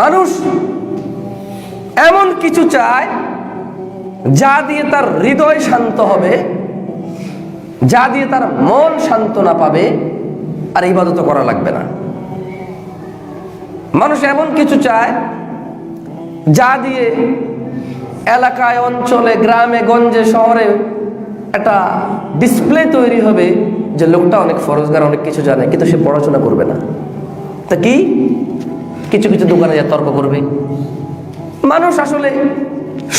মানুষ এমন কিছু চায় যা দিয়ে তার হৃদয় শান্ত হবে, যা দিয়ে তার মন সান্ত্বনা পাবে, আর ইবাদত করা লাগবে না। মানুষ এমন কিছু চায় যা দিয়ে এলাকায়, অঞ্চলে, গ্রামে, গঞ্জে, শহরে একটা ডিসপ্লে তৈরি হবে যে লোকটা অনেক ফরজগার, অনেক কিছু জানে, কিন্তু সে পড়াশোনা করবে না। তা কি কিছু কিছু দোকানে যা তর্ক করবে। মানুষ আসলে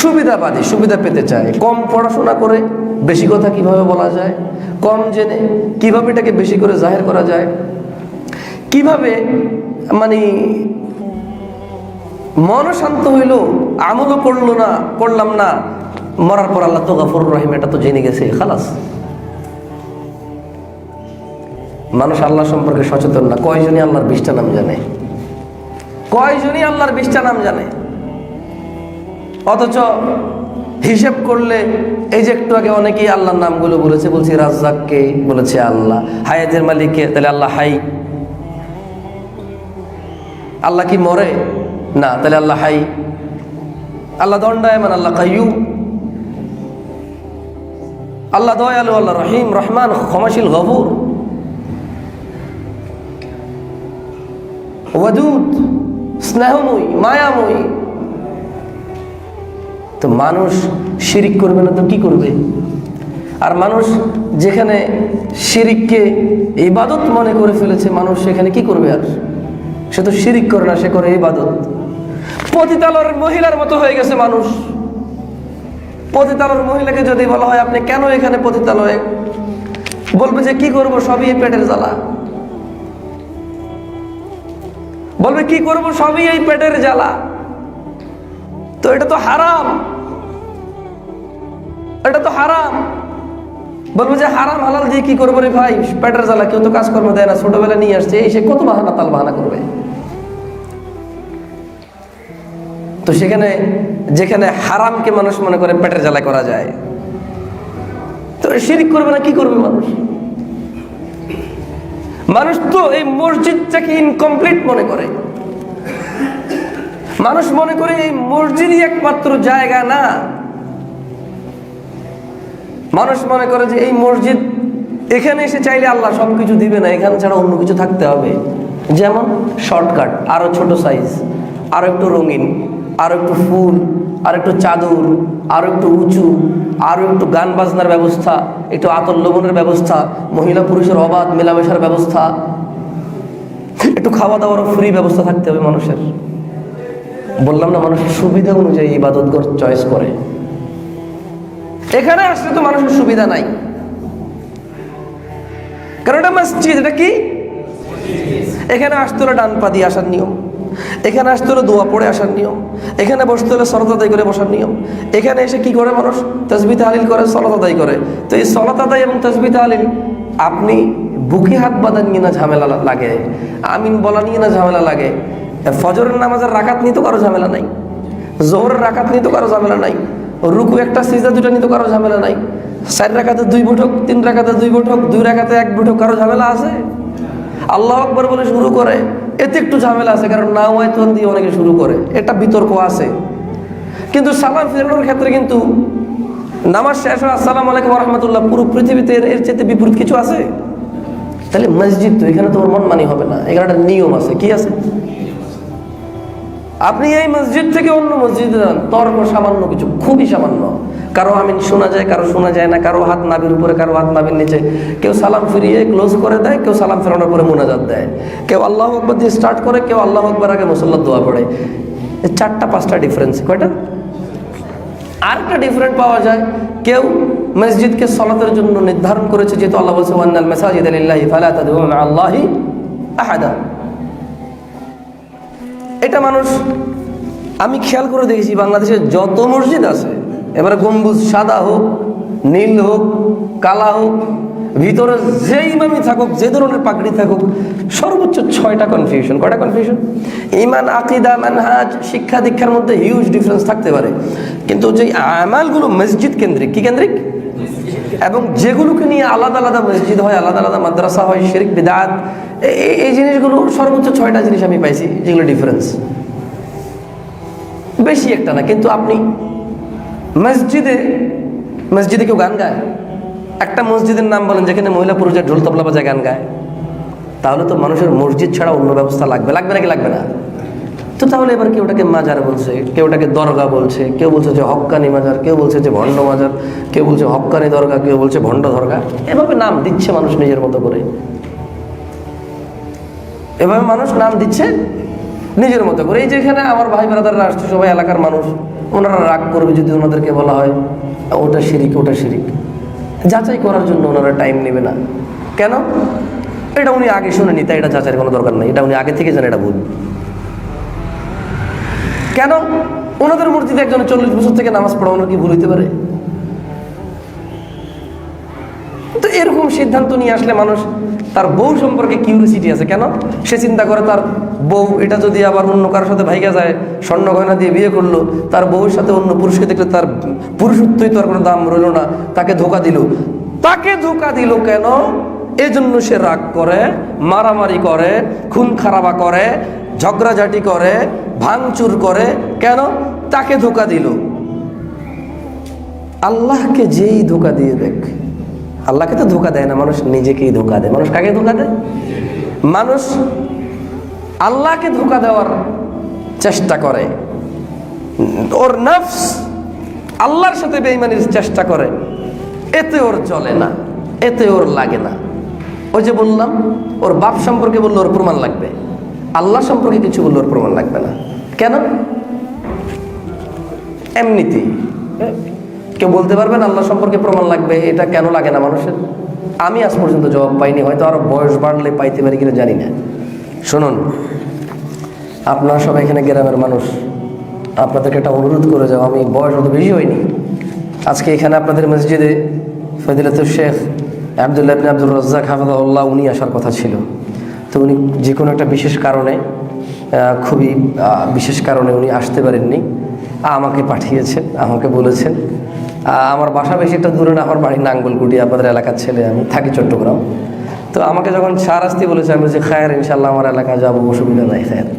সুবিধাবাদী, সুবিধা পেতে চায়। কম পড়াশোনা করে বেশি কথা কিভাবে বলা যায়, কম জেনে কিভাবে এটাকে বেশি করে জাহির করা যায়, কিভাবে মানে মন শান্ত হইল, আমলও করলাম না, মরার পর আল্লাহ তো গফুর রহিম, এটা তো জেনে গেছে, খালাস। মানুষ আল্লাহ সম্পর্কে সচেতন না। কয়জনই আল্লাহর 20টা নাম জানে? কয়জনই আল্লাহর 20টা নাম জানে? অথচ হিসেব করলে এই যে একটু আগে অনেকেই আল্লাহর নামগুলো বলেছে, বলছি রাজ্জাককে, বলেছে আল্লাহ, হায়াতের মালিককে, তাহলে আল্লাহ হাই। আল্লাহ কি মরে? না, তাহলে আল্লাহ হাই। আল্লাহ দণ্ডায়মান, আল্লাহ কাইয়ুম। আল্লাহ দয়ালু, আল্লাহ রহিম, রহমান, ক্ষমাশীল, গফুর, ওয়াদুদ, স্নেহময়ী, মায়াময়ী। তো মানুষ শিরিক করবে না তো কি করবে? আর মানুষ যেখানে শিরিককে ইবাদত মনে করে ফেলেছে, মানুষ সেখানে কি করবে? আর সে তো শিরিক করে না, সে করে ইবাদত। পতিতালয়ের মহিলার মতো হয়ে গেছে মানুষ। পতিতালয়ের মহিলাকে যদি বলা হয় আপনি কেন এখানে পতিতালয়ে, বলবে যে কি করব, সবই এই পেটের জ্বালা। বলবে কি করব, সবই এই পেটের জ্বালা। তো এটা তো হারাম, এটা তো হারাম। বলবো যে হারাম হালাল দিয়ে কি করবো রে ভাই, পেটের জ্বালা, কেউ তো কাজকর্ম দেয় না, ছোটবেলা নিয়ে আসছে, এই সে কত বাহানা তাল বাহানা করবে। তো সেখানে যেখানে হারামকে মানুষ মনে করে পেটের জ্বালা করা যায়, তো শিরিক করবে না কি করবে মানুষ? মানুষ তো এই মসজিদটাকে ইনকমপ্লিট মনে করে। মানুষ মনে করে এই মসজিদই একমাত্র জায়গা না। মানুষ মনে করে যে এই মসজিদ, এখানে এসে চাইলে আল্লাহ সবকিছু দিবে না, এখানে ছাড়া অন্য কিছু থাকতে হবে। যেমন শর্টকাট, আরো ছোট সাইজ, আরো একটু রঙিন, আরো একটু ফুল, আর একটু চাদর, আরো একটু উঁচু, আরো একটু গান বাজনার ব্যবস্থা, একটু আতর লবণের ব্যবস্থা, মহিলা পুরুষের অবাধ মেলামেশার ব্যবস্থা, একটু খাওয়া দাওয়ার ফ্রি ব্যবস্থা থাকতে হবে মানুষের। বললাম না, মানুষের সুবিধা অনুযায়ী ইবাদত চয়েস করে। এখানে আসলে তো মানুষের সুবিধা নাই, কারণ এটা মসজিদ। এটা কি? এখানে আসতে হলে ডান পা দিয়ে আসার নিয়ম, এখানে আসতে হলে দোয়া পড়ে আসার নিয়ম, এখানে বসতে হলে সালাত আদায় করে বসার নিয়ম। এখানে এসে কি করে মানুষ? তাসবিহ তাহলিল করে, সালাত আদায় করে। তো এই সালাত আদায় এবং তাসবিহ তাহলিল আপনি বুকে হাত বাঁধা নিয়ে না ঝামেলা লাগে, আমিন বলা নিয়ে না ঝামেলা লাগে, ফজরের নামাজের রাকাত নিয়ে তো কারো ঝামেলা নাই, জোহরের রাকাত নিয়ে তো কারো ঝামেলা নাই, রুকু একটা সিজদা দুটা নিয়ে তো কারো ঝামেলা নাই, 4 রাকাতে 2 বৈঠক, 3 রাকাতে 2 বৈঠক, 2 রাকাতে 1 বৈঠক, কারো ঝামেলা আছে? আল্লাহু আকবার বলে শুরু করে, এতে একটু ঝামেলা আছে, কারণ নাও আয়তন দিয়ে অনেকে শুরু করে, এটা বিতর্ক আছে। কিন্তু সালাম ফেরানোর ক্ষেত্রে কিন্তু নামাজ শেষ হয় আসসালামু আলাইকুম ওয়া রাহমাতুল্লাহ, পুরো পৃথিবীতে এর চেয়ে বিপরীত কিছু আছে? তাহলে মসজিদ তো, এখানে তোমার মন মানি হবে না, এখানে একটা নিয়ম আছে। কি আছে? আপনি এই মসজিদ থেকে অন্য মসজিদে যান, তর্ক সামান্য কিছু, খুবই সামান্য। কারো আমিন শোনা যায়, কারো শোনা যায় না, কারো হাত নাভির উপরে, কারো হাত নাভির নিচে, কেউ সালাম ফিরিয়ে ক্লোজ করে দেয়, কেউ সালাম ফেরানোর পরে মুনাজাত দেয়, কেউ আল্লাহু আকবার দিয়ে স্টার্ট করে, কেউ আল্লাহু আকবার আগে মুসাল্লাত দোয়া পড়ে। 4টা-5টা ডিফারেন্স। কয়টা? আরেকটা ডিফারেন্ট পাওয়া যায়, কেউ মসজিদকে সালাতের জন্য নির্ধারণ করেছে, যেহেতু আল্লাহ বলছে ওয়ান্নাল মাসাজিদা লিল্লাহি ফালা তাদউ মা আল্লাহি আহাদা। এটা মানুষ, আমি খেয়াল করে দেখেছি বাংলাদেশে যত মসজিদ আছে, এবারে গম্বুজ সাদা হোক, নীল হোক, কালা হোক, ভিতরে যে ইমামই থাকুক, যে ধরনের পাগড়ি থাকুক, সর্বোচ্চ 6টা কনফিউশন। কয়টা কনফিউশন? ইমান, আকিদা, মানহাজ, শিক্ষা দীক্ষার মধ্যে হিউজ ডিফারেন্স থাকতে পারে, কিন্তু যে আমালগুলো মসজিদ কেন্দ্রিক, কি কেন্দ্রিক, এবং যেগুলোকে নিয়ে আলাদা আলাদা মসজিদ হয়, আলাদা আলাদা মাদ্রাসা হয়, শিরক বিদআত, এই জিনিসগুলো সর্বোচ্চ 6টা জিনিস আমি পাইছি যেগুলো ডিফারেন্স, বেশি একটা না। কিন্তু আপনি মসজিদে কেউ গান গায়? একটা মসজিদের নাম বলেন যেখানে মহিলা পুরুষের ঢোল তবলা বাজায় গান গায়। তাহলে তো মানুষের মসজিদ ছাড়া অন্য ব্যবস্থা লাগবে নাকি লাগবে না? তো তাহলে এবার কেউ ওটাকে মাজার বলছে, কেউ ওটাকে দরগা বলছে, কেউ বলছে যে হক্কানি মাজার, কেউ বলছে যে ভণ্ড মাজার, কেউ বলছে হক্কানি দরগা, কেউ বলছে ভণ্ড দরগা। এভাবে নাম দিচ্ছে মানুষ নিজের মতো করে, এভাবে মানুষ নাম দিচ্ছে নিজের মতো করে। এই যেখানে আমার ভাই ব্রাদাররা আসছে সবাই এলাকার মানুষ, ওনারা রাগ করবে যদি ওনাদেরকে বলা হয় ওটা শিরিক ওটা শিরিক। যাচাই করার জন্য ওনারা টাইম নেবে না। কেন? এটা উনি আগে শুনেনি, তাই এটা যাচাইয়ের কোনো দরকার নেই। এটা উনি আগে থেকে জানে এটা ভুল। কেন? ওনাদের মসজিদে একজন 40 বছর থেকে নামাজ পড়া, ওনার কি ভুল হইতে পারে? তো এরকম সিদ্ধান্ত নিয়ে আসলে মানুষ তার বউ সম্পর্কে কিউরিসিটি আছে। কেন? সে চিন্তা করে তার বউ এটা যদি আবার অন্য কারোর সাথে ভাইগা যায়, স্বর্ণ গয়না দিয়ে বিয়ে করলো, তার বউয়ের সাথে অন্য পুরুষকে দেখলে তার পুরুষত্বই তো আর কোনো দাম রইল না, তাকে ধোকা দিল। কেন? এই জন্য সে রাগ করে, মারামারি করে, খুন খারাপা করে, ঝগড়াঝাটি করে, ভাঙচুর করে। কেন? তাকে ধোকা দিল। আল্লাহকে যেই ধোকা দিয়ে দেখ, আল্লাহকে তো ধোকা দেয় না, মানুষ নিজেকেই ধোকা দেয়। মানুষ কাকে ধোকা দেয়? মানুষ আল্লাহকে ধোকা দেওয়ার চেষ্টা করে, ওর নফস আল্লাহর সাথে বেঈমানির চেষ্টা করে। এতে ওর চলে না, এতে ওর লাগে না। ওই যে বললাম, ওর বাপ সম্পর্কে বললে ওর প্রমাণ লাগবে, আল্লাহ সম্পর্কে কিছু বললে ওর প্রমাণ লাগবে না। কেন? এমনিতেই কেউ বলতে পারবেন আল্লাহ সম্পর্কে প্রমাণ লাগবে? এটা কেন লাগে না মানুষের? আমি আজ পর্যন্ত জবাব পাইনি, হয়তো আরো বয়স বাড়লে পাইতে পারি কিনা জানি না। শুনুন, আপনারা সবাই এখানে গ্রামের মানুষ, আপনাদেরকে একটা অনুরোধ করে যাও। আমি বয়স অত বেশি হয়নি, আজকে এখানে আপনাদের মসজিদে ফজিলাতুল শেখ আব্দুল্লাহ ইবনে আব্দুর রাজ্জাক হাফিজাহুল্লাহ উনি আসার কথা ছিল। তো উনি যে কোনো একটা বিশেষ কারণে, খুবই বিশেষ কারণে উনি আসতে পারেননি। আমাকে পাঠিয়েছেন, আমাকে বলেছেন। আমার বাসা বেশি একটা দূরে না, আমার বাড়ি নাঙ্গলকুটি, আপনাদের এলাকার ছেলে, আমি থাকি চট্টগ্রাম। তো আমাকে যখন স্যার আসতে বলেছে, আমি বলছি খায়ের, ইনশাল্লাহ আমার এলাকায় যাবো, অসুবিধা নাই, খায়ের।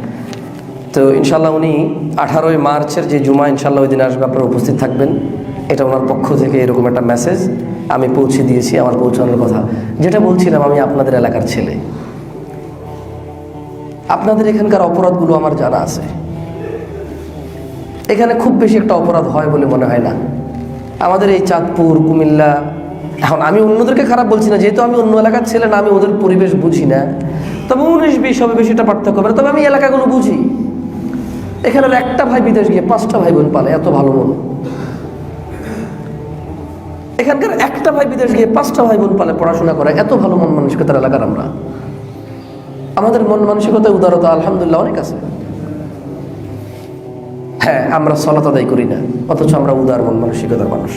তো ইনশাল্লাহ উনি 18ই মার্চের যে জুমা, ইনশাল্লাহ ওই দিন আসবে, আপনারা উপস্থিত থাকবেন। এটা ওনার পক্ষ থেকে এরকম একটা মেসেজ আমি পৌঁছে দিয়েছি, আমার পৌঁছানোর কথা। যেটা বলছিলাম, আমি আপনাদের এলাকার ছেলে, আপনাদের এখানকার অপরাধগুলো আমার জানা আছে। এখানে খুব বেশি একটা অপরাধ হয় বলে মনে হয় না। আমাদের এই চাঁদপুর, কুমিল্লা, এখন আমি অন্যদেরকে খারাপ বলছি না, যেহেতু আমি অন্য এলাকার ছেলে না, আমি ওদের পরিবেশ বুঝি না। তবে 19-20 হবে, বেশিটা পার্থক্য হবে। তবে আমি এলাকাগুলো বুঝি। এখানে একটা ভাই বিদেশ গিয়ে 5টা ভাই বোন পালে, এত ভালো মন। এখানকার একটা ভাই বিদেশ গিয়ে 5টা ভাই বোন পালে, পড়াশোনা করে, এত ভালো মন মানসিকতার এলাকার আমরা। আমাদের মন মানসিকতায় উদারতা আলহামদুলিল্লাহ অনেক আছে। হ্যাঁ, আমরা সালাত আদায় করি না, অথচ আমরা উদার মন মানসিকতার মানুষ।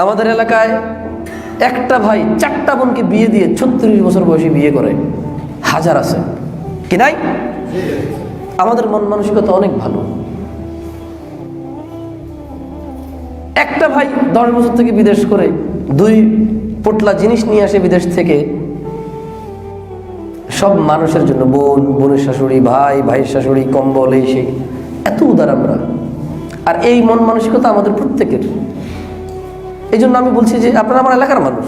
আমাদের এলাকায় একটা ভাই 4টা বোনকে বিয়ে দিয়ে 36 বছর বয়সে বিয়ে করে, হাজার আছে কি নাই? আমাদের মন মানসিকতা অনেক ভালো। একটা ভাই 10 বছর থেকে বিদেশ করে 2 পোটলা জিনিস নিয়ে আসে বিদেশ থেকে, সব মানুষের জন্য, বোন, বোনের শাশুড়ি, ভাই, ভাইয়ের শাশুড়ি, কম্বল, এই সেই। এত উদার আমরা। আর এই মন মানসিকতা আমাদের প্রত্যেকের। এই জন্য আমি বলছি যে আপনারা আমার এলাকার মানুষ,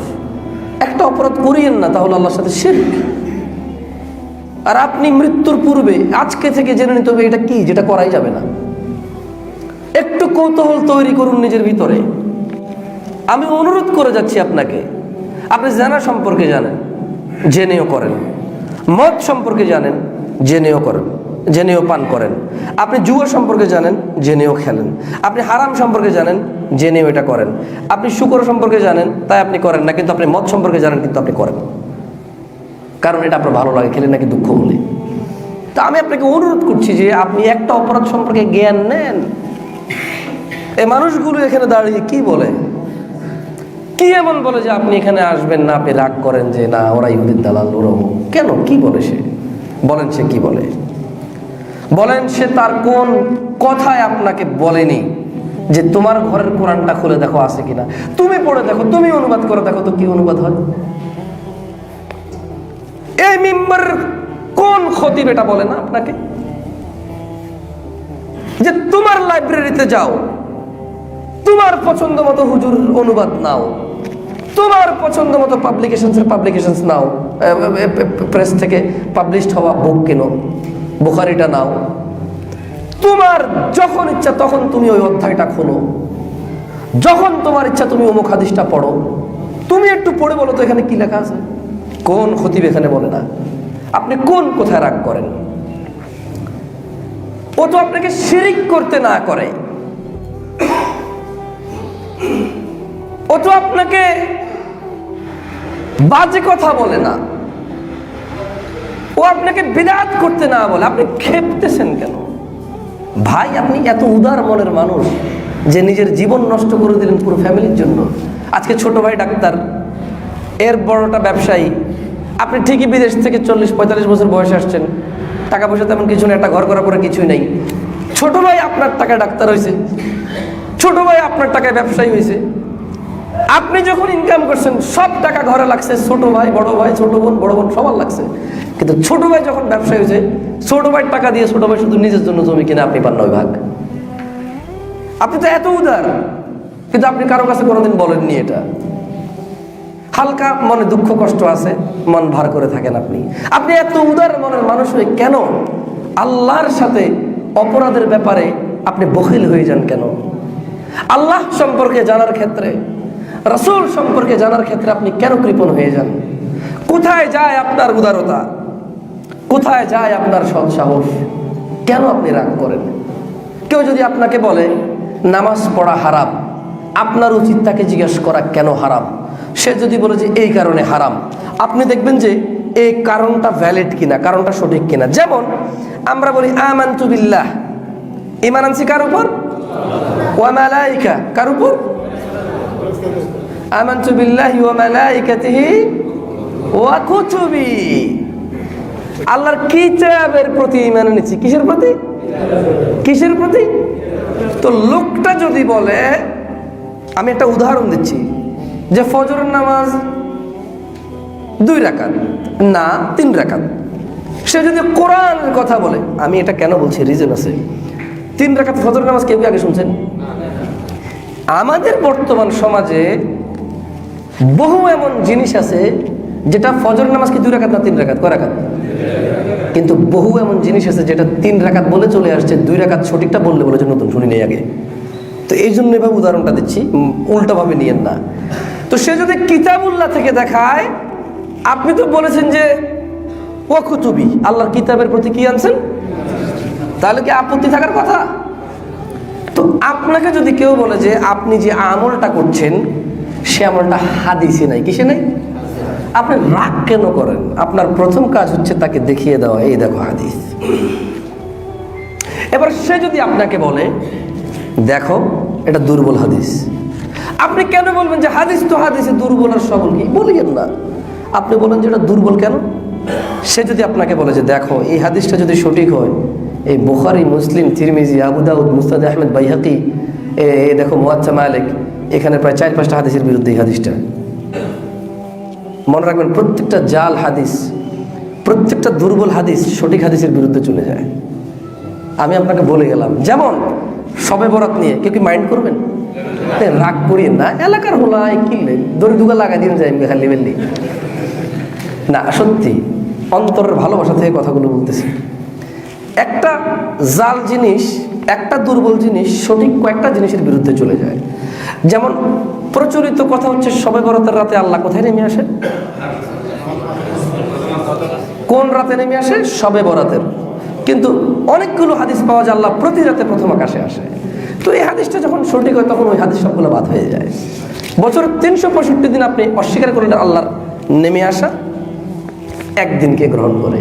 একটা অপরাধ করিয়েন না, তাহলে আল্লাহর সাথে শিরক। আর আপনি মৃত্যুর পূর্বে আজকে থেকে জেনে নিতে হবে এটা কি, যেটা করাই যাবে না। একটু কৌতূহল তৈরি করুন নিজের ভিতরে। আমি অনুরোধ করে যাচ্ছি আপনাকে, আপনি জানা সম্পর্কে জানেন, জেনেও করেন। মদ সম্পর্কে জানেন, জেনেও করেন, জেনেও পান করেন। আপনি জুয়া সম্পর্কে জানেন, জেনেও খেলেন। আপনি হারাম সম্পর্কে জানেন, জেনেও এটা করেন। আপনি শুকর সম্পর্কে জানেন, তাই আপনি করেন না, কিন্তু আপনি মদ সম্পর্কে জানেন, কিন্তু আপনি করেন, কারণ এটা আপনার ভালো লাগে, খেলে নাকি দুঃখ বলে। তা আমি আপনাকে অনুরোধ করছি যে আপনি একটা অপরাধ সম্পর্কে জ্ঞান নেন। এই মানুষগুলো এখানে দাঁড়িয়ে কি বলে, কি এমন বলে যে আপনি এখানে আসবেন না, আপনি রাগ করেন যে না ওরা ইহুদির দালাল, ওরা কেন, কি বলে সে? বলেন সে কি বলে? বলেন সে তার কোন কথায় আপনাকে বলেনি যে তোমার ঘরের কোরআনটা খুলে দেখো আছে কিনা, তুমি পড়ে দেখো, তুমি অনুবাদ করে দেখো তো কি অনুবাদ হয়। মিম্বার কোন খতিব এটা বলে না আপনাকে যে তোমার লাইব্রেরিতে যাও, তোমার পছন্দ মতো হুজুর অনুবাদ নাও, তোমার পছন্দ মতো পাবলিকেশনস নাও, প্রেস থেকে পাবলিশড হওয়া বুক কেনো, বুখারিটা নাও, তোমার যখন ইচ্ছা তখন তুমি ওই অধ্যায়টা খোলো, যখন তোমার ইচ্ছা তুমি অমুক হাদিসটা পড়ো। তুমি একটু পড়ে বলো তো এখানে কি লেখা আছে? কোন খতিব এখানে বলে না? আপনি কোন কোথায় রাগ করেন? ও তো আপনাকে শিরিক করতে না করে, ও তো আপনাকে বাজে কথা বলে না, ও আপনাকে বিদআত করতে না বলে। আপনি খেপতেছেন কেন ভাই? আপনি এত উদার মনের মানুষ যে নিজের জীবন নষ্ট করে দিলেন পুরো ফ্যামিলির জন্য। আজকে ছোট ভাই ডাক্তার, এর বড়টা ব্যবসায়ী। আপনি ঠিকই বিদেশ থেকে 40-45 বছর বয়সে আসছেন, টাকা পয়সা তেমন কিছু নেই, একটা ঘর করার পরে কিছুই নেই। ছোট ভাই আপনার টাকায় ডাক্তার হয়েছে, ছোট ভাই আপনার টাকায় ব্যবসায়ী হয়েছে। আপনি যখন ইনকাম করছেন সব টাকা ঘরে লাগছে, ছোট ভাই বড় ভাই, ছোট বোন বড় বোন সবার লাগছে। কিন্তু ছোট ভাই যখন ব্যবসায়ী হয়েছে, ছোট ভাইয়ের টাকা দিয়ে ছোট ভাই শুধু নিজের জন্য জমি কিনে আপনি পান 9 ভাগ। আপনি তো এত উদার, কিন্তু আপনি কারো কাছে কোনোদিন বলেননি এটা। হালকা মনে দুঃখ কষ্ট আছে, মন ভার করে থাকেন আপনি। আপনি এত উদার মনের মানুষ হয়ে কেন আল্লাহর সাথে অপরাধের ব্যাপারে আপনি বখিল হয়ে যান কেন? আল্লাহ সম্পর্কে জানার ক্ষেত্রে, রাসূল সম্পর্কে জানার ক্ষেত্রে আপনি কেন কৃপণ হয়ে যান? কোথায় যায় আপনার উদারতা? কোথায় যায় আপনার সৎ সাহস? কেন আপনি রাগ করেন? কেউ যদি আপনাকে বলে নামাজ পড়া হারাম, আপনার উচিত তাকে জিজ্ঞেস করা কেন হারাম। সে যদি বলে যে এই কারণে হারাম, আপনি দেখবেন যে এই কারণটা ভ্যালিড কিনা, কারণটা সঠিক কিনা। যেমন আমরা বলি আমানতু বিল্লাহ, ঈমান আনছি কার উপর? ওয়া মালাইকা, কার উপর? আমানতু বিল্লাহি ওয়া মালাইকাতিহি ওয়া কুতুবি, আল্লাহর কিতাবের প্রতি ঈমান এনেছি। কিসের প্রতি? কিসের প্রতি? তো লোকটা যদি বলে, আমি একটা উদাহরণ দিচ্ছি, যে ফজরের নামাজ 2 রাকাত না 3 রাকাত, সে যদি কোরআনের কথা বলে, আমি এটা কেন বলছি, রিজন আছে। 3 রাকাত ফজরের নামাজ কেউ আগে শুনছেন? আমাদের বর্তমান সমাজে বহু এমন জিনিস আছে যেটা ফজরের নামাজ কি 2 রাকাত না 3 রাকাত? কয় রাকাত? কিন্তু বহু এমন জিনিস আছে যেটা 3 রাকাত বলে চলে আসছে, 2 রাকাত সঠিকটা বললে বলে যে নতুন শুনি নেই আগে। তো এই জন্য এভাবে উদাহরণটা দিচ্ছি, উল্টাভাবে নিয়েন না। তো সে যদি কিতাবুল্লাহ থেকে দেখায়, আপনি তো বলেছেন যে ওয়া কুতুবি, আল্লাহর কিতাবের প্রতি কি আনছেন, তাহলে কি আপত্তি থাকার কথা? তো আপনাকে যদি কেউ বলে যে আপনি যে আমলটা করছেন সে আমলটা হাদিসে নাই, কিসে নাই, আপনি রাগ কেন করেন? আপনার প্রথম কাজ হচ্ছে তাকে দেখিয়ে দেওয়া, এই দেখো হাদিস। এবার সে যদি আপনাকে বলে দেখো এটা দুর্বল হাদিস, আপনি কেন বলবেন যে হাদিস তো হাদিসে দুর্বল আর সবল? কি বলিয়েন না, আপনি বলেন যে এটা দুর্বল কেন। সে যদি আপনাকে বলে যে দেখো এই হাদিসটা যদি সঠিক হয়, এই বুখারী, মুসলিম, তিরমিজি, আবু দাউদ, মুসনাদ আহমেদ, বাইহাকি, এই দেখো মুওয়াত্তা মালিক, এখানে প্রায় 4-5টা হাদিসের বিরুদ্ধে এই হাদিসটা। মনে রাখবেন, প্রত্যেকটা জাল হাদিস, প্রত্যেকটা দুর্বল হাদিস সঠিক হাদিসের বিরুদ্ধে চলে যায়। আমি আপনাকে বলে গেলাম, যেমন শবে বরাত নিয়ে কেউ কি মাইন্ড করবেন? রাগ করিয়েন না, এলাকার হোলায় কিনলে দড়ি দুগা লাগাই দিন যায় খালি বেললি না। সত্যি অন্তরের ভালোবাসা থেকে কথাগুলো বলতেছি। একটা জাল জিনিস, একটা দুর্বল জিনিস সঠিক কয়েকটা জিনিসের বিরুদ্ধে চলে যায়। যেমন প্রচলিত কথা হচ্ছে শবে বরাতের রাতে আল্লাহ কোথায় নেমে আসে? কোন রাতে নেমে আসে? শবে বরাতের। কিন্তু অনেকগুলো হাদিস পাওয়া যায় আল্লাহ প্রতি রাতে প্রথম আকাশে আসে। তো এই হাদিসটা যখন সঠিক হয় তখন ওই হাদিস সবগুলো বাদ হয়ে যায়। বছরের 365 দিন আপনি অস্বীকার করলেন আল্লাহর নেমে আসা, একদিনকে গ্রহণ করে।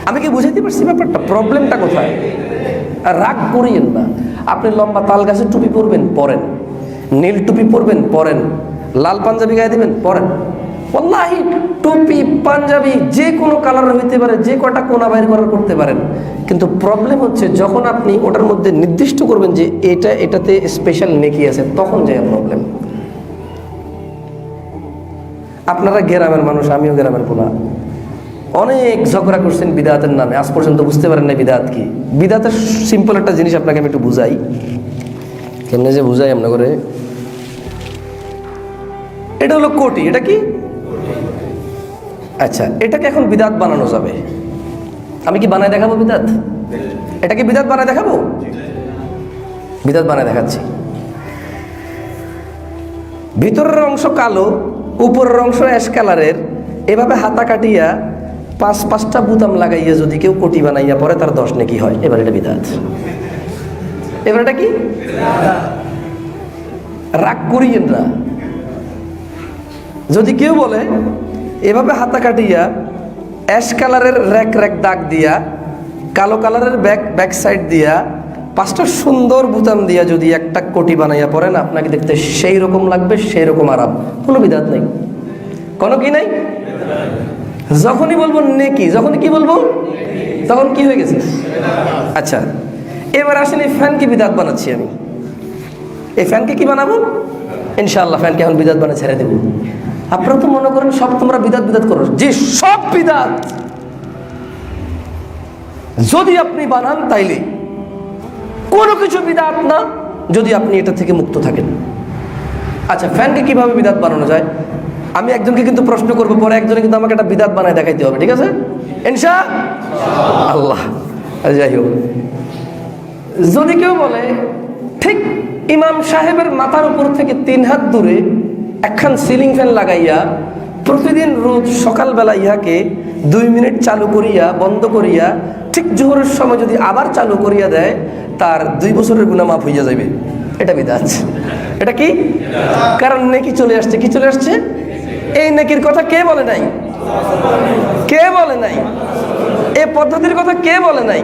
আমি কি বুঝাইতে পারছি ব্যাপারটা? প্রবলেমটা কোথায়? আর রাগ করিয়েন না। আপনি লম্বা তাল গাছের টুপি পরবেন, পরেন। নীল টুপি পরবেন, পরেন। লাল পাঞ্জাবি গায়ে দিবেন, পরেন। ওয়াল্লাহি টুপি পাঞ্জাবি যে কোনো কালার হইতে পারে, যে কটা কোনা বাইর করার করতে পারেন। কিন্তু প্রবলেম হচ্ছে যখন আপনি ওটার মধ্যে নির্দিষ্ট করবেন যে এটাতে স্পেশাল নেকি আছে, তখন যায় প্রবলেম। আপনারা গ্রামের মানুষ, আমিও গ্রামের পোলা। অনেক ঝগড়া করছেন বিদআতের নামে, আজ পর্যন্ত বুঝতে পারেন না বিদআত কি। বিদআতের সিম্পল একটা জিনিস আপনাকে আমি একটু বুঝাই, কেমনে যে বুঝাই আমরা করে। এটা হলো কোটি, এটা কি? আচ্ছা, এটাকে এখন বিদআত বানানো যাবে। আমি কি বানায় দেখাবো বিদআত? এটাকে বিদআত বানায় দেখাবো? বিদআত বানায় দেখাচ্ছি। ভিতরের অংশ কালো, উপরের অংশ অ্যাশ কালারের, এভাবে হাতা কাটিয়া পাঁচটা বুতাম লাগাইয়া যদি কেউ কোটি বানাইয়া পরে তার 10 নেকি হয়। এবার এটা বিদআত। এবার এটা কি? রাগ করিয়েন না। যদি কেউ বলে এভাবে হাতা কাটিয়া অ্যাশ কালারের র্যাক দাগ দিয়া, কালো কালারের ব্যাক সাইড দিয়া 5টা সুন্দর বুতাম দিয়া যদি একটা কোটি বানাইয়া পড়েন, আপনাকে দেখতে সেই রকম লাগবে, সেই রকম আরাম। কোনো বিদআত নেই, কোনো কি নাই। যখনই বলবো নেকি, যখনই কি বলবো তখন কি হয়ে গেছে? আচ্ছা, এবার আসেন এই ফ্যানকে বিদআত বানাচ্ছি আমি। এই ফ্যানকে কি বানাবো? ইনশাআল্লাহ ফ্যানকে এখন বিদআত বানিয়ে ছেড়ে দেবো। আপনারা তো মনে করেন সব তোমরা বিদআত করো, যে সব বিদআত যদি আপনি বানান তাইলে কোনো কিছু বিদআত না, যদি আপনি এটা থেকে মুক্ত থাকেন। আচ্ছা, ফ্যানকে কিভাবে বিদআত বানানো যায়? আমি একজনকে কিন্তু প্রশ্ন করবো, পরে একজনে কিন্তু আমাকে একটা বিদআত বানায় দেখাইতে হবে, ঠিক আছে? ইনশাআল্লাহ। যাই হোক, যদি কেউ বলে ঠিক ইমাম সাহেবের মাথার উপর থেকে 3 হাত দূরে একখান সিলিং ফ্যান লাগাইয়া প্রতিদিন রোজ সকালবেলা ইহাকে 2 মিনিট চালু করিয়া বন্ধ করিয়া ঠিক জোহরের সময় যদি আবার চালু করিয়া দেয়, তার 2 বছরের গুনাহ মাফ হইয়া যাবে। এটা বিদআত। এটা কি? কারণ নেকি চলে আসছে। কি চলে আসছে? এই নেকির কথা কে বলে নাই? কে বলে নাই? এই পদ্ধতির কথা কে বলে নাই?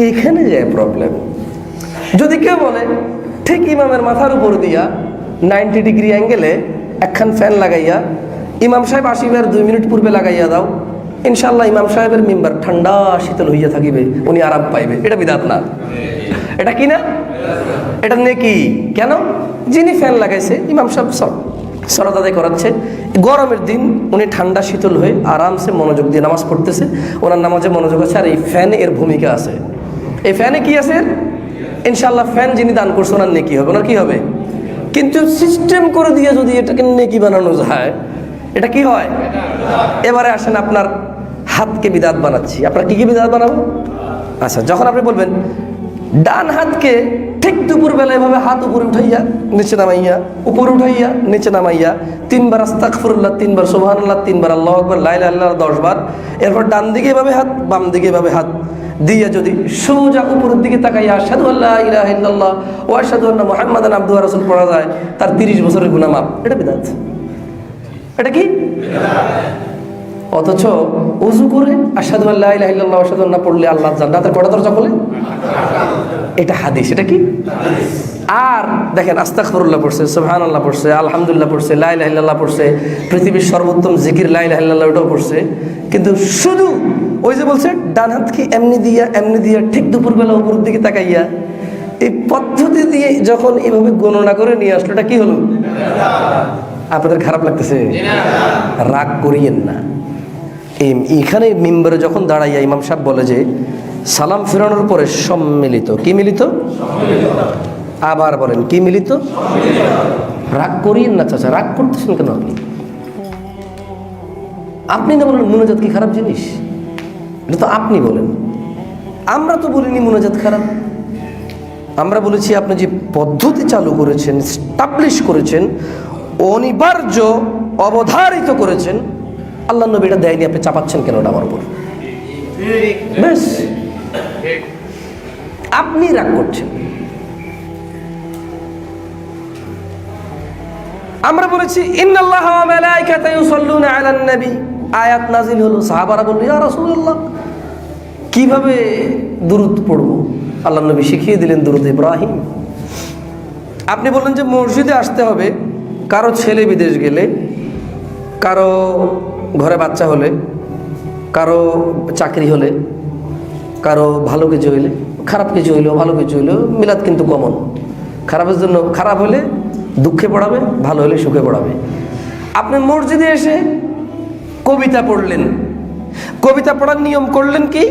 এখানে যে প্রবলেম। যদি কেউ বলে ঠিক ইমামের মাথার উপর দিয়া 90 ডিগ্রি অ্যাঙ্গেলে একখান ফ্যান লাগাইয়া ইমাম সাহেব আসিবার 2 মিনিট পূর্বে লাগাইয়া দাও, ইনশাআল্লাহ ইমাম সাহেবের মিম্বার ঠান্ডা শীতল হইয়া থাকিবে, উনি আরাম পাইবে। এটা বিদআত না। এটা কি না? এটা নেকি। কেন? যিনি ফ্যান লাগাইছে ইমাম সাহেব সালাত আদায় করাচ্ছে, গরমের দিন উনি ঠান্ডা শীতল হয়ে আরামসে মনোযোগ দিয়ে নামাজ পড়তেছে, ওনার নামাজে মনোযোগ আছে। আর এই ফ্যানে এর ভূমিকা আছে। এই ফ্যানে কি আছে? ইনশাআল্লাহ ফ্যান যিনি দান করছে ওনার নেকি হবে। ওনার কি হবে? কিন্তু সিস্টেম করে দিয়ে যদি এটাকে নেকি বানানো যায়, এটা কি হয়? এবারে আসেন, আপনার হাতকে বিদআত বানাচ্ছি। আপনার কি বিদআত বানাবো? আচ্ছা, যখন আপনি বলবেন ডান হাতকে ঠিক দুপুর বেলা এভাবে হাত উপরে উঠাইয়া নিচে নামাইয়া, উপরে উঠাইয়া নিচে নামাইয়া 3 বার আস্তাগফিরুল্লাহ, 3 বার সুবহানাল্লাহ, 3 বার আল্লাহু আকবার, লা ইলাহা ইল্লাল্লাহ 10 বার, এরপর ডান দিকে এভাবে হাত, বাম দিকে এভাবে হাত দিয়ে যদি সোজা উপরের দিকে তাকাইয়া আশহাদু আল্লা ইলাহা ইল্লাল্লাহ ওয়া আশহাদু আন্না মুহাম্মাদান আবদুহু ওয়া রাসূলুহু পড়া যায়, তার 30 বছরের গুনাহ মাফ। এটা বিদআত। এটা কি? অথচ ওযু করে আশহাদু আল্লা ইলাহা ইল্লাল্লাহ ওয়া আশহাদু আন্না পড়লে আল্লাহ জান্নাতের কয়টা দরজা খোলে? এটা হাদিস। এটা কি? আর দেখেন, আস্তাগফিরুল্লাহ পড়ছে, সুবহানাল্লাহ পড়ছে, আলহামদুলিল্লাহ পড়ছে, লা ইলাহা ইল্লাল্লাহ পড়ছে, পৃথিবীর সর্বোত্তম জিকির লা ইলাহা ইল্লাল্লাহ ওটাও পড়ছে, কিন্তু শুধু ওই যে বলছে ডান হাতকে এমনি দিয়া ঠিক দুপুরবেলা উপরের দিকে তাকাইয়া, এই পদ্ধতি দিয়ে যখন এইভাবে গণনা করে নিয়ে আসলো, এটা কি হলো? আপনাদের খারাপ লাগতেছে? রাগ করিয়েন না। এখানে মিম্বরে যখন দাঁড়াইয়া ইমাম সাহেব বলে যে সালাম ফেরানোর পরে সম্মিলিত, কি মিলিত? আবার বলেন, কি মিলিত? রাগ করিয়েন না চাচা, রাগ করতেছেন কেন আপনি? আপনি না বলেন মুনাজাত কি খারাপ জিনিস? এটা তো আপনি বলেন, আমরা তো বলিনি মুনাজাত খারাপ। আমরা বলেছি আপনি যে পদ্ধতি চালু করেছেন, স্টাবলিশ করেছেন, অনিবার্য অবধারিত করেছেন, আল্লাহ নবী এটা দেয়নি, আপনি চাপাচ্ছেন কেন আমার উপর? বেশ, আপনি রাগ করছেন। আমরা বলেছি ইন্নাল্লাহা ওয়া মালাইকাতাহু ইউসাল্লুনা আলান নবী, আয়াত নাজিল হলো, সাহাবারা বলল ইয়া রাসূলুল্লাহ কিভাবে দুরূদ পড়ব? আল্লাহ নবী শিখিয়ে দিলেন দুরূদ ইব্রাহিম। আপনি বললেন যে মসজিদে আসতে হবে কারো ছেলে বিদেশ গেলে, কারো ঘরে বাচ্চা হলে, কারো চাকরি হলে, কারো ভালো কিছু হইলে, খারাপ কিছু হইলেও ভালো কিছু হইলেও মিলাদ কিন্তু কমন। খারাপের জন্য, খারাপ হলে দুঃখে পড়াবে, ভালো হলে সুখে পড়াবে। আপনি মসজিদে এসে কবিতা পড়লেন, কবিতা পড়ার নিয়ম করলেন কি?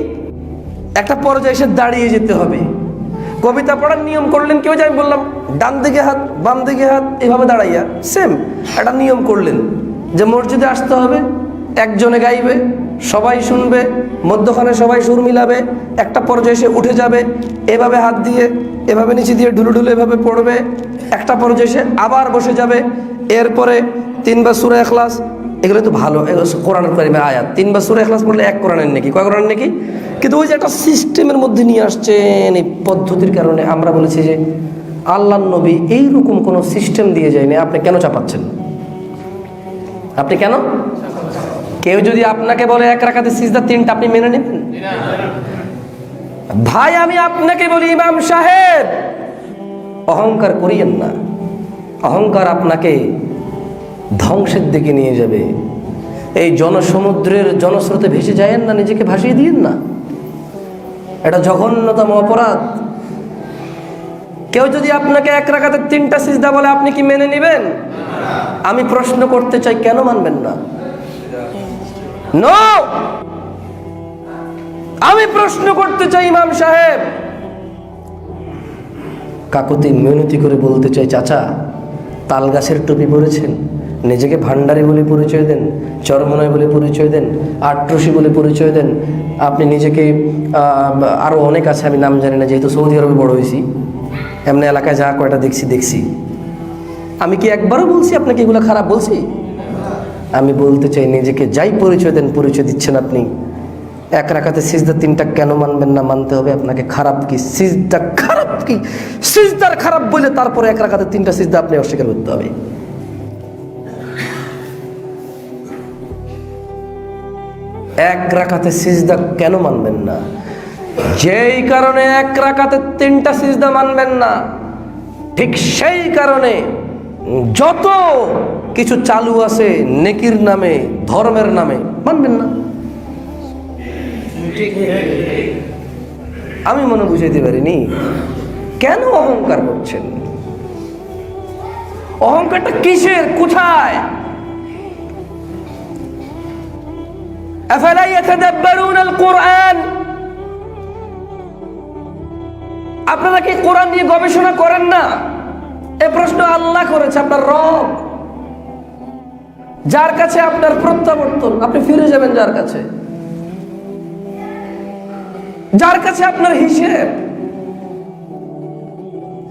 একটা পর্যায়ে এসে দাঁড়িয়ে যেতে হবে। কবিতা পড়ার নিয়ম করলেন কি? ওই যে আমি বললাম ডান দিকে হাত বাম দিকে হাত এভাবে দাঁড়াইয়া সেম একটা নিয়ম করলেন যে মসজিদে আসতে হবে, একজনে গাইবে, সবাই শুনবে, মধ্যখানে সবাই সুর মিলাবে, একটা পর্যায়ে এসে উঠে যাবে, এভাবে হাত দিয়ে এভাবে নিচে দিয়ে ঢুলু ঢুলু এভাবে পড়বে, একটা পর্যায়ে এসে আবার বসে যাবে, এরপরে 3 বার সূরা ইখলাস। এগুলো তো ভালো, এগুলো কোরআনের কারিমে আয়াত। 3 বার সূরা ইখলাস পড়লে 1 কোরআনের নাকি, কয় কোরআনের নাকি? কিন্তু ওই যে একটা সিস্টেমের মধ্যে নিয়ে আসছেন, এই পদ্ধতির কারণে আমরা বলেছি যে আল্লাহর নবী এইরকম কোনো সিস্টেম দিয়ে যায়নি, আপনি কেন চাপাচ্ছেন? আপনি কেন? কেউ যদি আপনাকে বলে 1 রাকাতে সিজদা 3টা, আপনি মেনে নেবেন? ভাই আমি আপনাকে বলি ইমাম সাহেব, অহংকার করিয়েন না। অহংকার আপনাকে ধ্বংসের দিকে নিয়ে যাবে। এই জনসমুদ্রের জনস্রোতে ভেসে যায়েন না, নিজেকে ভাসিয়ে দিয়েন না, এটা জঘন্যতম অপরাধ। কেউ যদি আপনাকে 1 রাকাতে 3টা সিজদা বলে, আপনি কি মেনে নেবেন? আমি প্রশ্ন করতে চাই, কেন মানবেন না? নো, আমি প্রশ্ন করতে চাই ইমাম সাহেব, কাকুতি মিনতি করে বলতে চাই, চাচা তাল গাছের টুপি পরেছেন, নিজেকে ভান্ডারি বলে পরিচয় দেন, চরমনাই বলে পরিচয় দেন, আট্রসি বলে পরিচয় দেন, আপনি নিজেকে আরও অনেক আছে, আমি নাম জানি না, যেহেতু সৌদি আরবে বড় হয়েছি, এমনি এলাকায় যা কয়টা দেখছি। আমি কি একবারও বলছি আপনাকে এগুলো খারাপ বলছি? আমি বলতে চাই, নিজেকে যাই পরিচয় দেন, পরিচয় দিচ্ছেন আপনি। 1 রাকাতে সিজদা 3টা কেন মানবেন না? মানতে হবে আপনাকে। খারাপ কি? সিজদা খারাপ কি? সিজদার খারাপ বলে তারপরে 1 রাকাতে 3টা সিজদা আপনি অস্বীকার করতে হবে। এক রাকাতে সিজদা কেন মানবেন না? যেই কারণে 1 রাকাতে 3টা সিজদা মানবেন না, ঠিক সেই কারণে যত কিছু চালু আছে নেকির নামে, ধর্মের নামে, মানবেন না। আমি মনে বুঝাইতে পারিনি, কেন অহংকার করছেন? অহংকারটা কিসের, কোথায়? আফালা ইয়াতাদাব্বারুনাল কুরআন, আপনারা কি কোরআন নিয়ে গবেষণা করেন না? এই প্রশ্ন আল্লাহ করেছে, আপনার রব, যার কাছে আপনার প্রত্যাবর্তন, আপনি ফিরে যাবেন যার কাছে, যার কাছে আপনার হিসেব,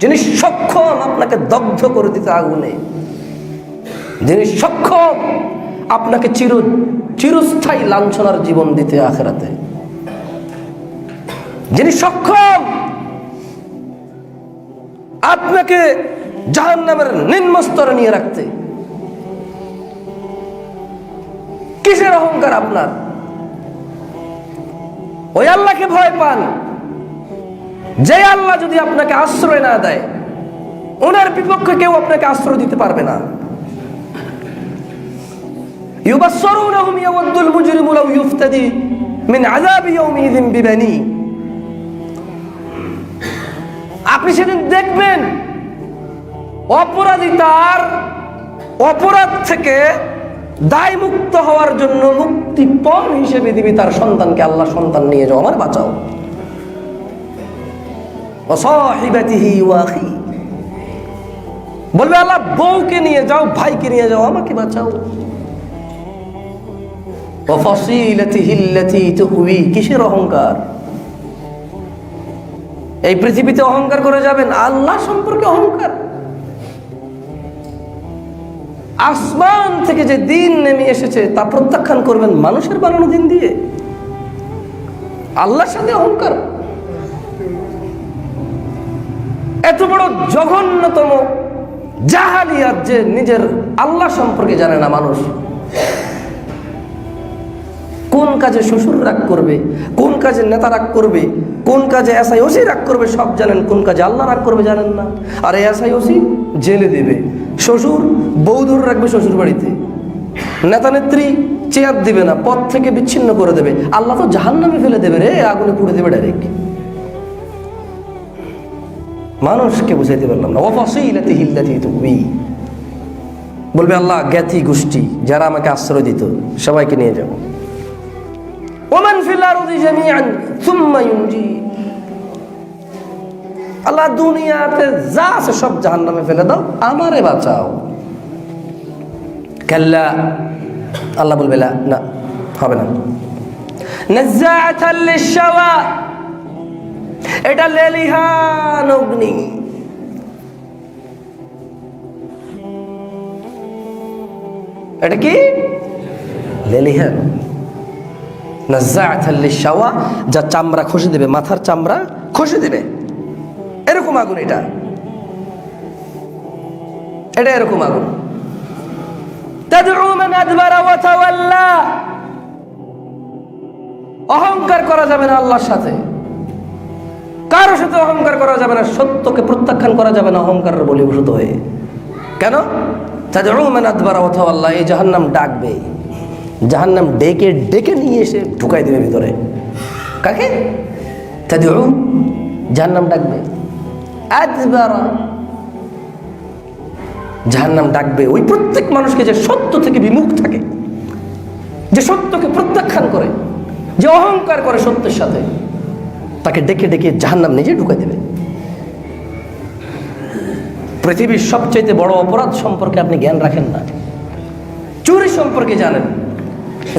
যিনি সক্ষম আপনাকে দগ্ধ করে দিতে আগুনে, যিনি সক্ষম আপনাকে চিরস্থায়ী লাঞ্ছনার জীবন দিতে আখিরাতে, যিনি সক্ষম আপনাকে জাহান্নামের নিম্ন স্তরে নিয়ে রাখতে। কিসের অহংকার আপনার? ওই আল্লাহকে ভয় পান, যে আল্লাহ যদি আপনাকে আশ্রয় না দেয়, ওনার বিপক্ষে কেউ আপনাকে আশ্রয় দিতে পারবে না। ইউবাসসিরুনহুম ইয়াওয়াদ্দুল মুজরিমু লাউ ইফতাদি মিন আযাবি ইয়াওমিযিন বিবানি। আপনি সেদিন দেখবেন অপরাধী তার অপরাধ থেকে দায় মুক্ত হওয়ার জন্য মুক্তিপণ হিসেবে দিবি তার সন্তানকে, আল্লাহ সন্তান নিয়ে যাও, আমার বাঁচাও। ওয়াসাহিবাতিহি ওয়া আখি, বলবে আল্লাহ বউকে নিয়ে যাও, ভাইকে নিয়ে যাও, আমাকে বাঁচাও। ওয়া ফাসিলাতিহি আল্লাতী তুওয়ি, কিসের অহংকার? এই পৃথিবীতে অহংকার করে যাবেন, আল্লাহ সম্পর্কে অহংকার। আসমান থেকে যে দিন নেমে এসেছে তা প্রত্যাখ্যান করবেন মানুষের বানানো দিন দিয়ে, আল্লাহর সাথে অহংকার। এত বড় জঘন্যতম জাহালিয়াত যে নিজের আল্লাহ সম্পর্কে জানে না মানুষ। কোন কাজে শ্বশুর রাগ করবে, কোন কাজে নেতা রাগ করবে, কোন কাজে এসআই ওসি রাগ করবে সব জানেন, কোন কাজে আল্লাহ রাগ করবে জানেন না। আর এসআই ওসি জেলে দেবে, শ্বশুর বউ ধরে রাখবে শ্বশুর বাড়িতে, নেতা নেত্রী চেয়ার দিবে না, পদ থেকে বিচ্ছিন্ন করে দেবে, আল্লাহ তো জাহান্নামে ফেলে দেবে রে, আগুনে পুড়ে দেবে ডাইরেক্ট। মানুষকে বুঝাইতে পারলাম না। ওয়াফাসিলাতিহি আল্লাতী তুওয়ি, বলবে আল্লাহ জ্ঞাতি গোষ্ঠী যারা আমাকে আশ্রয় দিত সবাইকে নিয়ে যাবো। ওমান ফিল আরদি জামিআন সুম্মা ইউনজি। আল্লাহ দুনিয়াতে যা আছে সব জাহান্নামে ফেলে দাও, আমারে বাঁচাও। কাল্লা, আল্লাহ বলবে না, হবে না। নাযাআতাল লিশাওয়া, এটা লেলিহান অগ্নি। এটা কি? লেলিহান। নাযাআতাল লিশাওয়া, যা চামড়া খসে দেবে, মাথার চামড়া খসে দেবে, এরকম আগুন এটা এরকম আগুন। তাদউ মান আদবারা ওয়া তাওয়াল্লা, অহংকার করা যাবে না আল্লাহর সাথে, কারো সাথে অহংকার করা যাবে না, সত্যকে প্রত্যাখ্যান করা যাবে না অহংকারের বলীভূত হয়ে। কেন? তাদউ মান আদবারা ওয়া তাওয়াল্লা, এই জাহান্নাম ডাকবে, জাহান্নাম ডেকে ডেকে নিয়ে এসে ঢুকাই দেবে ভিতরে। কাকে? তাদউ, জাহান্নাম ডাকবে। আদবারা, জাহান্নাম ডাকবে ওই প্রত্যেক মানুষকে যে সত্য থেকে বিমুখ থাকে, যে সত্যকে প্রত্যাখ্যান করে, যে অহংকার করে সত্যের সাথে, তাকে ডেকে ডেকে জাহান্নাম নিজে ঢুকাই দেবে। পৃথিবীর সবচেয়ে বড় অপরাধ সম্পর্কে আপনি জ্ঞান রাখেন না। চুরি সম্পর্কে জানেন,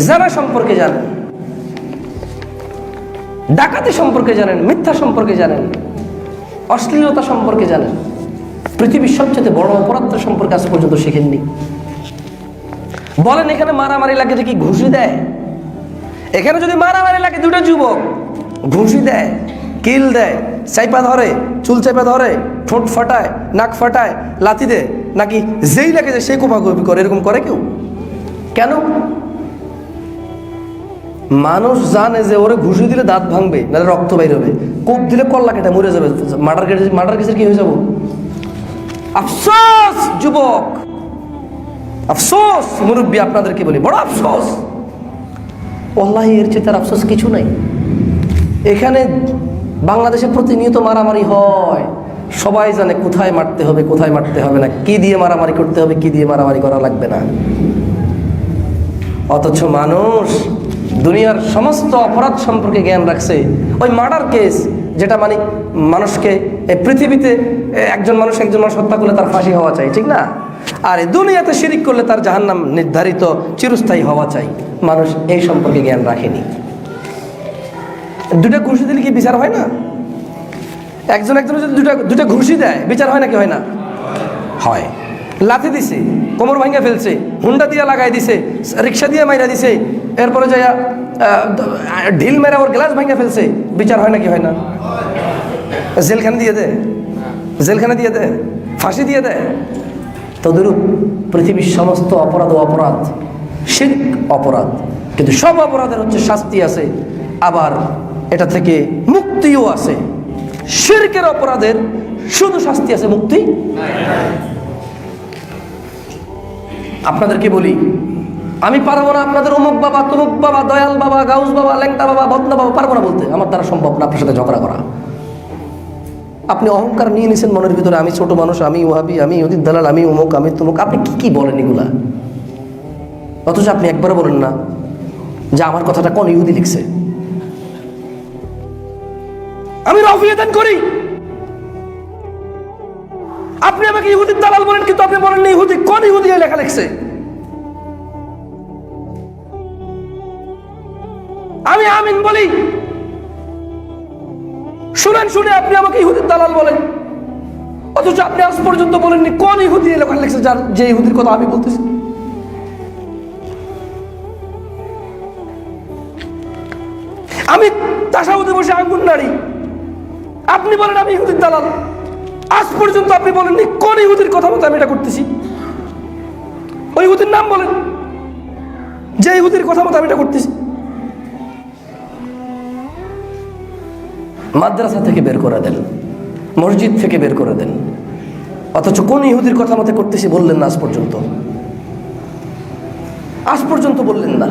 জানা সম্পর্কে জানেন, ডাকাতি সম্পর্কে জানেন, মিথ্যা সম্পর্কে জানেন, অশ্লীলতা সম্পর্কে জানেন, পৃথিবীর সবচেয়ে বড় অপরাধটা সম্পর্কে আজ পর্যন্ত শিখেননি। বলেন এখানে মারামারি লাগে কি ঘুষি দেয়? এখানে যদি মারামারি লাগে, দুটো যুবক ঘুষি দেয়, কিল দেয়, চাইপা ধরে, চুল চাইপা ধরে, ঠোঁট ফাটায়, নাক ফাটায়, লাথি দেয়, নাকি যেই লাগে যে সে কোপাকুপি করে, এরকম করে কেউ? কেন? মানুষ জানে যে ওরে ঘুষি দিলে দাঁত ভাঙবে, না রক্ত বাইর হবে, কোপ দিলে কল্লা কেটে মরে যাবে, মার্ডার কেসের কি হয়ে যাবো? আফসোস যুবক, আফসোস মুরব্বী, আপনাদেরকে বলি বড় আফসোস। ওয়াল্লাহি এর চেয়ে তার আফসোস কিছু নাই। এখানে বাংলাদেশে প্রতিনিয়ত মারামারি হয়, সবাই জানে কোথায় মারতে হবে, কোথায় মারতে হবে না, কি দিয়ে মারামারি করতে হবে, কি দিয়ে মারামারি করা লাগবে না। অথচ মানুষ দুনিয়ার সমস্ত অপরাধ সম্পর্কে জ্ঞান রাখছে। ওই মার্ডার কেস, যেটা মানে মানুষকে এই পৃথিবীতে একজন মানুষ হত্যা করলে তার ফাঁসি হওয়া চাই, ঠিক না? আর এই দুনিয়াতে শিরিক করলে তার জাহান্নাম নির্ধারিত চিরস্থায়ী হওয়া চাই। মানুষ এই সম্পর্কে জ্ঞান রাখেনি। দুটা ঘুষি দিলে কি বিচার হয় না? একজন যদি দুটা ঘুষি দেয়, বিচার হয় নাকি হয় না? হয়। লাথি দিছে, কোমর ভাঙা ফেলছে, হুন্ডা দিয়ে লাগাই দিছে, রিক্সা দিয়ে মাইরা দিছে, এরপরে যাইয়া ঢিল মেরা ওর গ্লাস ভাঙা ফেলছে, বিচার হয় নাকি হয় না? জেলখানে দিয়ে দেয়, জেলখানে দিয়ে দেয়, ফাঁসি দিয়ে দেয়। তদরূপ পৃথিবীর সমস্ত অপরাধ শিরক অপরাধ, কিন্তু সব অপরাধের হচ্ছে শাস্তি আছে, আবার এটা থেকে মুক্তিও আছে। শিরকের অপরাধের শুধু শাস্তি আছে, মুক্তি। আপনাদেরকে বলি, আমি পারবো না আপনাদের অমুক বাবা, তমুক বাবা, দয়াল বাবা, গাউস বাবা, ল্যাংটা বাবা, বদনা বাবা, পারবো না বলতে। আমার দ্বারা সম্ভব না আপনার সাথে ঝগড়া করা। আপনি অহংকার নিয়ে নিছেন মনের ভিতরে, আমি ছোট মানুষ, আমি ওহাবি, আমি ইহুদির দালাল, আমি অমুক, আমি তমুক। আপনি কি বলেন এগুলা? অথচ আপনি একবারও বলেন না যে আমার কথাটা কোন ইহুদি লিখছে। আমি রফিয়ে দান করি, আপনি আমাকে ইহুদির দালাল বলেন, কিন্তু আপনি বলেন না ইহুদি কোন ইহুদি লেখা লিখছে। আমি আমিন বলি, শুনে আপনি আমাকে ইহুদির দালাল বলেন, অথচ আপনি আজ পর্যন্ত বলেননি কোন ইহুদি লেখা লিখছে, যার যে ইহুদির কথা আমি বলতেছি। আমি তাশাহুদে বসে আঙ্গুল নাড়ি, আপনি বলেন আমি ইহুদির দালাল, আজ পর্যন্ত আপনি বলেননি কোন ইহুদির কথা মতো আমি এটা করতেছি। ওই ইহুদির নাম বলেন, যে ইহুদির কথা মতো আমি এটা করতেছি। মাদ্রাসা থেকে বের করে দেন, মসজিদ থেকে বের করে দেন, অথচ কোন ইহুদির কথা মতো করতেছি বললেন না আজ পর্যন্ত বললেন না।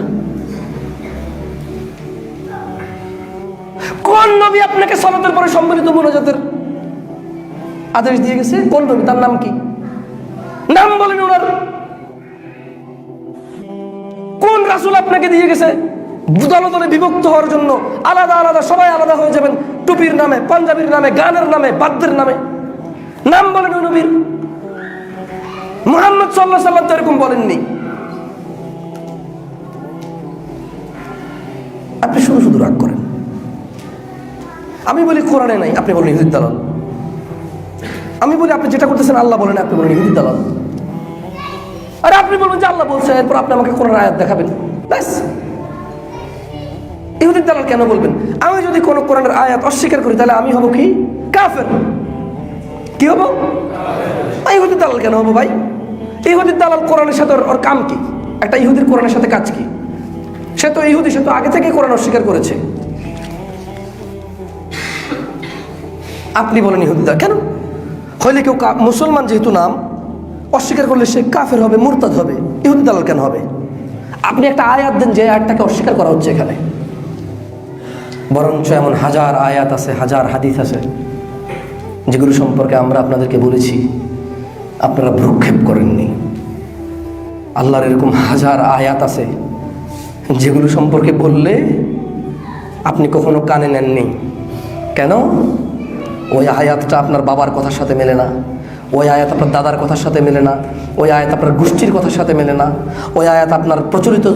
কোন নবী আপনাকে সালাতের পরে সম্মিলিত মুনাজাতের আদেশ দিয়ে গেছে? কোন নবী? তার নাম কি? নাম বলেন ওনার। কোন রাসূল আপনাকে দিয়ে গেছে দলে দলে বিভক্ত হওয়ার জন্য আলাদা আলাদা সবাই আলাদা হয়ে যাবেন, টুপির নামে, পাঞ্জাবির নামে, গানের নামে, বাদ্যের নামে। নাম বলেন ওই নবীর। মুহাম্মদ সাল্লাল্লাহু আলাইহি সাল্লাম তো এরকম বলেননি। আপনি শুধু শুধু রাগ করেন। আমি বলি কোরআনে নাই, আপনি বলেন ইহুদির দালাল। আমি বলি আপনি যেটা করতেছেন আল্লাহ বলেন, আপনি বলেন ইহুদির দালাল। আর আপনি বলবেন যে আল্লাহ বলছে, এরপর আপনি আমাকে কোরআনের আয়াত দেখাবেন, ব্যাস। ইহুদির দালাল কেন বলবেন? আমি যদি কোনো কোরআনের আয়াত অস্বীকার করি তাহলে আমি হব কি? কাফের। কি হব? ইহুদির দালাল কেন হবো ভাই? ইহুদির দালাল কোরআনের সাথে ওর কাম কি? একটা ইহুদির কোরআনের সাথে কাজ কি? সে তো ইহুদি, সে তো আগে থেকে কোরআন অস্বীকার করেছে। আপনি বলেন ইহুদি দালাল কেন হইলে? কেউ মুসলমান যেহেতু নাম অস্বীকার করলে সে কাফের হবে, মুরতাদ হবে, ইহুদি দালাল কেন হবে? আপনি একটা আয়াত দেন যে আয়াতটাকে অস্বীকার করা হচ্ছে এখানে। বরঞ্চ এমন হাজার আয়াত আছে, হাজার হাদিস আছে যেগুলো সম্পর্কে আমরা আপনাদেরকে বলেছি, আপনারা ভ্রুক্ষেপ করেননি। আল্লাহর এরকম হাজার আয়াত আছে যেগুলো সম্পর্কে বললে আপনি কখনো কানে নেননি। কেন? ওই আয়াতটা আপনার বাবার কথার সাথে মেলে না, ওই আয়াত আপনার দাদার কথার সাথে মেলে না, ওই আয়াত আপনার গোষ্ঠীর কথার সাথে মেলে না, ওই আয়াত আপনার প্রচলিত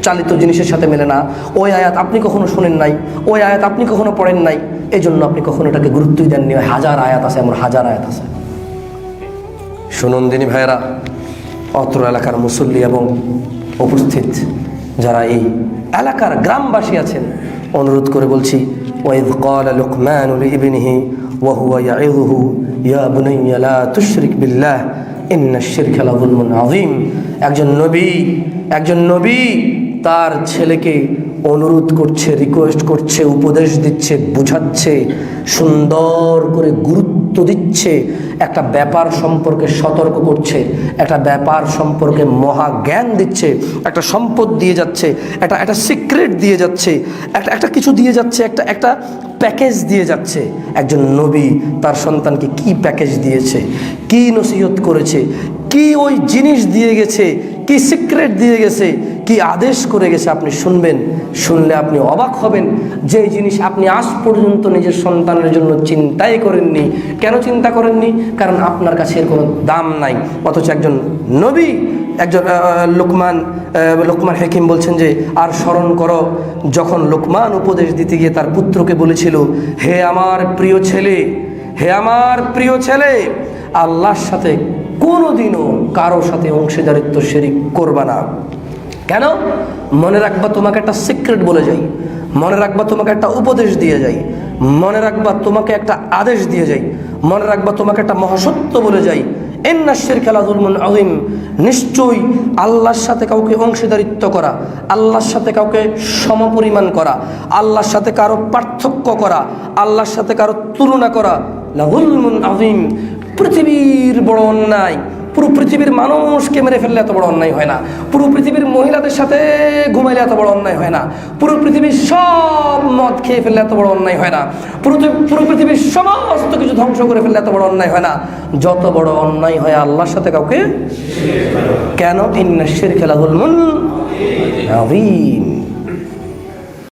চালিত জিনিসের সাথে মেলে না, ওই আয়াত আপনি কখনো শোনেন নাই, ওই আয়াত আপনি কখনো পড়েন নাই, এই জন্য আপনি কখনো এটাকে গুরুত্বই দেননি। ওই হাজার আয়াত আছে, এমন হাজার আয়াত আছে। শুনুন দিনী ভাইয়েরা, অত্র এলাকার মুসল্লি এবং উপস্থিত যারা এই এলাকার গ্রামবাসী আছেন, অনুরোধ করে বলছি, ওয়াইদ ক্বালা লুকমানু লিইবনিহি ওয়া হুয়া ইয়াইযুহু ইয়া বুনাইয়া লা তুশরিক বিল্লাহ ইন্নাশ শিরকা লাযুলমুন আযীম। একজন নবী তার ছেলেকে অনুরোধ করছে, রিকোয়েস্ট করছে, উপদেশ দিচ্ছে, বুঝাচ্ছে, সুন্দর করে গুরুত্ব দিচ্ছে, একটা ব্যাপার সম্পর্কে সতর্ক করছে, একটা ব্যাপার সম্পর্কে মহা জ্ঞান দিচ্ছে, একটা সম্পদ দিয়ে যাচ্ছে, একটা সিক্রেট দিয়ে যাচ্ছে, একটা কিছু দিয়ে যাচ্ছে, একটা প্যাকেজ দিয়ে যাচ্ছে। একজন নবী তার সন্তানকে কি প্যাকেজ দিয়েছে, কি নসিহত করেছে, কি ওই জিনিস দিয়ে গেছে, কি সিক্রেট দিয়ে গেছে, কি আদেশ করে গেছে, আপনি শুনবেন। শুনলে আপনি অবাক হবেন যে এই জিনিস আপনি আজ পর্যন্ত নিজের সন্তানের জন্য চিন্তাই করেননি। কেন চিন্তা করেননি? কারণ আপনার কাছে এর কোনো দাম নাই। অথচ একজন নবী, একজন লোকমান হাকিম বলছেন যে, আর স্মরণ করো যখন লোকমান উপদেশ দিতে গিয়ে তার পুত্রকে বলেছিল, হে আমার প্রিয় ছেলে, হে আমার প্রিয় ছেলে, আল্লাহর সাথে কোনোদিনও কারো সাথে অংশীদারিত্ব শিরিক করবা না। কেন? মনে রাখবা তোমাকে একটা সিক্রেট বলে যাই, মনে রাখবা তোমাকে একটা উপদেশ দিয়ে যাই, মনে রাখবা তোমাকে একটা আদেশ দিয়ে যাই, মনে রাখবা তোমাকে একটা মহাসত্য বলে যাই, ইন্নাশ শিরকা লাযুলমুন আযীম। নিশ্চয়ই আল্লাহর সাথে কাউকে অংশীদারিত্ব করা, আল্লাহর সাথে কাউকে সমপরিমাণ করা, আল্লাহর সাথে কারো পার্থক্য করা, আল্লাহর সাথে কারো তুলনা করা লাযুলমুন আযীম, পৃথিবীর বড় অন্যায়। পুরো পৃথিবীর মানুষকে মেরে ফেললে এত বড় অন্যায় হয় না, পুরো পৃথিবীর মহিলাদের সাথে ঘুমাইলে এত বড় অন্যায় হয় না, পুরো পৃথিবীর সব মদ খেয়ে ফেললে এত বড় অন্যায় হয় না, পুরো পৃথিবীর সমস্ত কিছু ধ্বংস করে ফেললে এত বড় অন্যায় হয় না। যত বড় অন্যায় হয় আল্লাহর সাথে কাউকে। কেন? ইন্নাশ শিরকা লাযুলমুন আযীম।